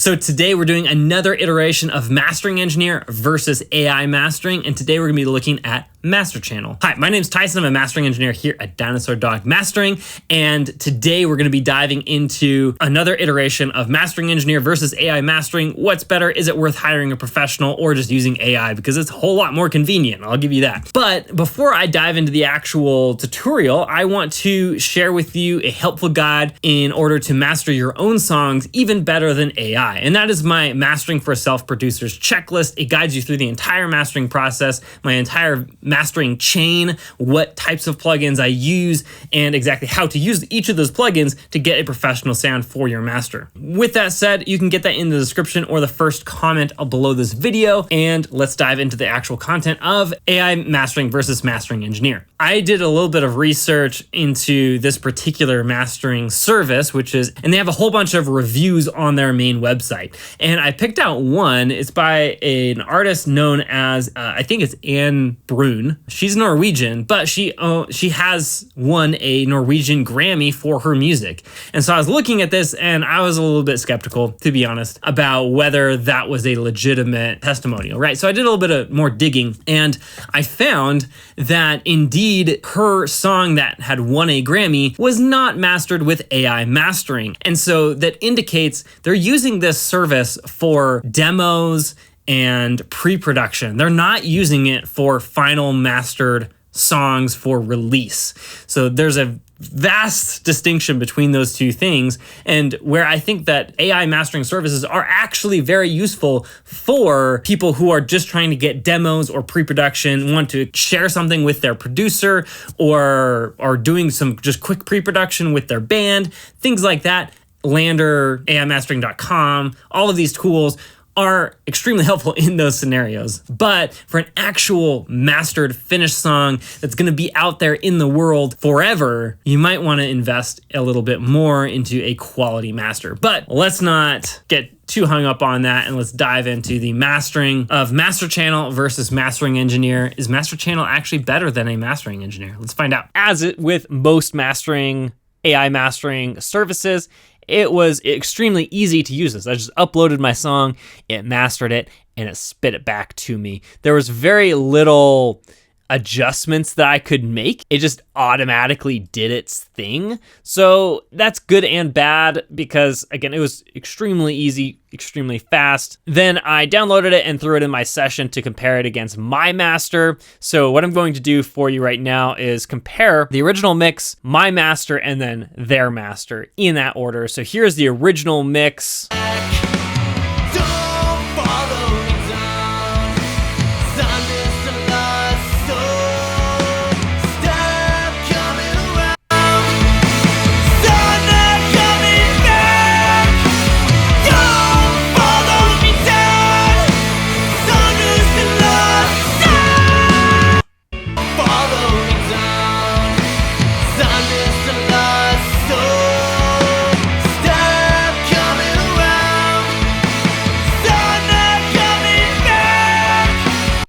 So today we're doing another iteration of Mastering Engineer versus AI Mastering, and today we're gonna be looking at Master Channel. Hi, my name's Tyson. I'm a mastering engineer here at Dinosaur Dog Mastering, and today we're gonna be diving into another iteration of Mastering Engineer versus AI Mastering. What's better? Is it worth hiring a professional or just using AI? Because it's a whole lot more convenient, I'll give you that. But before I dive into the actual tutorial, I want to share with you a helpful guide in order to master your own songs even better than AI. And that is my Mastering for Self-Producers checklist. It guides you through the entire mastering process, my entire mastering chain, what types of plugins I use, and exactly how to use each of those plugins to get a professional sound for your master. With that said, you can get that in the description or the first comment below this video, and let's dive into the actual content of AI Mastering versus Mastering Engineer. I did a little bit of research into this particular mastering service, and they have a whole bunch of reviews on their main website. And I picked out one. It's by an artist known as, I think it's Anne Brun. She's Norwegian, but she has won a Norwegian Grammy for her music. And so I was looking at this and I was a little bit skeptical, to be honest, about whether that was a legitimate testimonial, right? So I did a little bit of more digging, and I found that indeed her song that had won a Grammy was not mastered with AI mastering. And so that indicates they're using this service for demos and pre-production. They're not using it for final mastered songs for release. So there's a vast distinction between those two things, and where I think that AI mastering services are actually very useful for people who are just trying to get demos or pre-production, want to share something with their producer, or are doing some just quick pre-production with their band, things like that. Landr, AImastering.com, all of these tools are extremely helpful in those scenarios. But for an actual mastered, finished song that's gonna be out there in the world forever, you might wanna invest a little bit more into a quality master. But let's not get too hung up on that, and let's dive into the mastering of Master Channel versus Mastering Engineer. Is Master Channel actually better than a Mastering Engineer? Let's find out. As it with most mastering, AI mastering services, it was extremely easy to use this. I just uploaded my song, it mastered it, and it spit it back to me. There was very little adjustments that I could make. It just automatically did its thing. So that's good and bad because, again, it was extremely easy, extremely fast. Then I downloaded it and threw it in my session to compare it against my master. So what I'm going to do for you right now is compare the original mix, my master, and then their master in that order. So here's the original mix.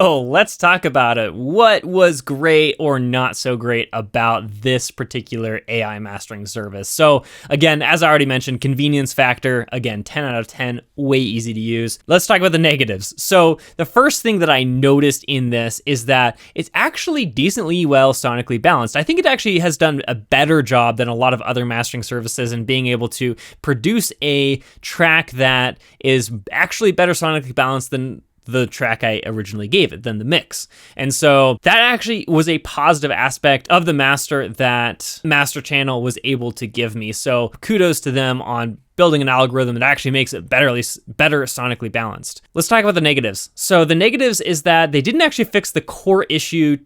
Oh, let's talk about it. What was great or not so great about this particular AI mastering service? So again, as I already mentioned, convenience factor, again, 10 out of 10, way easy to use. Let's talk about the negatives. So the first thing that I noticed in this is that it's actually decently well sonically balanced. I think it actually has done a better job than a lot of other mastering services in being able to produce a track that is actually better sonically balanced than the track I originally gave it, than the mix. And so that actually was a positive aspect of the master that Master Channel was able to give me. So kudos to them on building an algorithm that actually makes it better sonically balanced. Let's talk about the negatives. So the negatives is that they didn't actually fix the core issue,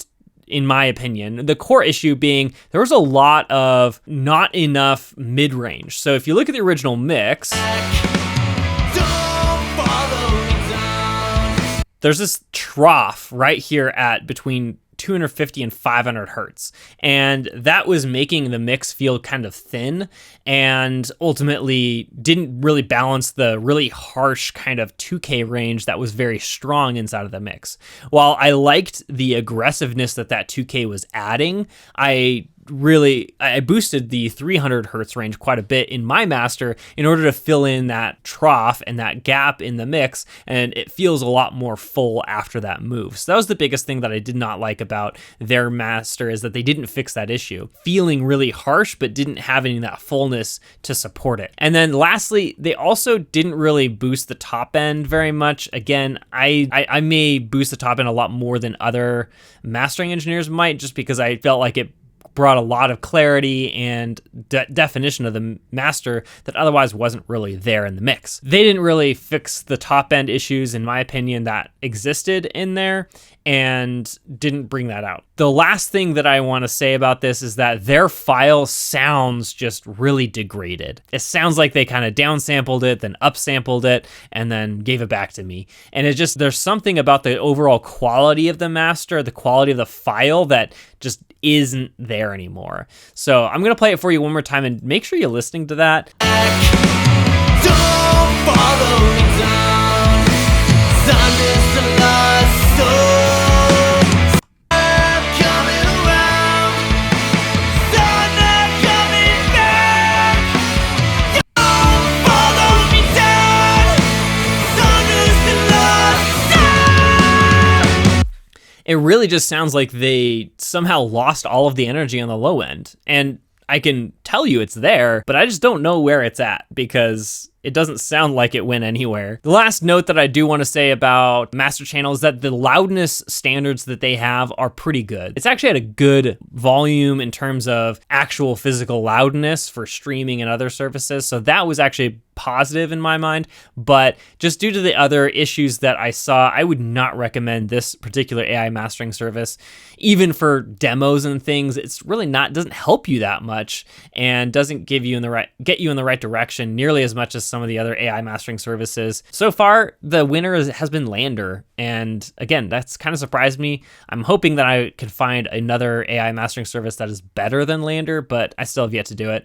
in my opinion. The core issue being there was a lot of not enough mid-range. So if you look at the original mix, there's this trough right here at between 250 and 500 hertz. And that was making the mix feel kind of thin and ultimately didn't really balance the really harsh kind of 2K range that was very strong inside of the mix. While I liked the aggressiveness that 2K was adding, I really, I boosted the 300 hertz range quite a bit in my master in order to fill in that trough and that gap in the mix, and it feels a lot more full after that move. So that was the biggest thing that I did not like about their master, is that they didn't fix that issue. Feeling really harsh, but didn't have any of that fullness to support it. And then lastly, they also didn't really boost the top end very much. Again, I may boost the top end a lot more than other mastering engineers might, just because I felt like it brought a lot of clarity and definition of the master that otherwise wasn't really there in the mix. They didn't really fix the top end issues, in my opinion, that existed in there, and didn't bring that out. The last thing that I want to say about this is that their file sounds just really degraded. It sounds like they kind of downsampled it, then upsampled it, and then gave it back to me. And it just, there's something about the overall quality of the master, the quality of the file, that just isn't there anymore. So I'm going to play it for you one more time, and make sure you're listening to that. Don't follow me down. I'm just a lost soul. I'm coming around. I'm not coming back. Don't follow me down. I'm just a lost soul. It really just sounds like they somehow lost all of the energy on the low end. And I can tell you it's there, but I just don't know where it's at, because it doesn't sound like it went anywhere. The last note that I do want to say about Master Channel is that the loudness standards that they have are pretty good. It's actually at a good volume in terms of actual physical loudness for streaming and other services. So that was actually positive in my mind, but just due to the other issues that I saw, I would not recommend this particular AI mastering service. Even for demos and things, it's really not, doesn't help you that much, and doesn't get you in the right direction nearly as much as some of the other AI mastering services. So far, the winner has been Landr, and again, that's kind of surprised me. I'm hoping that I could find another AI mastering service that is better than Landr, but I still have yet to do it.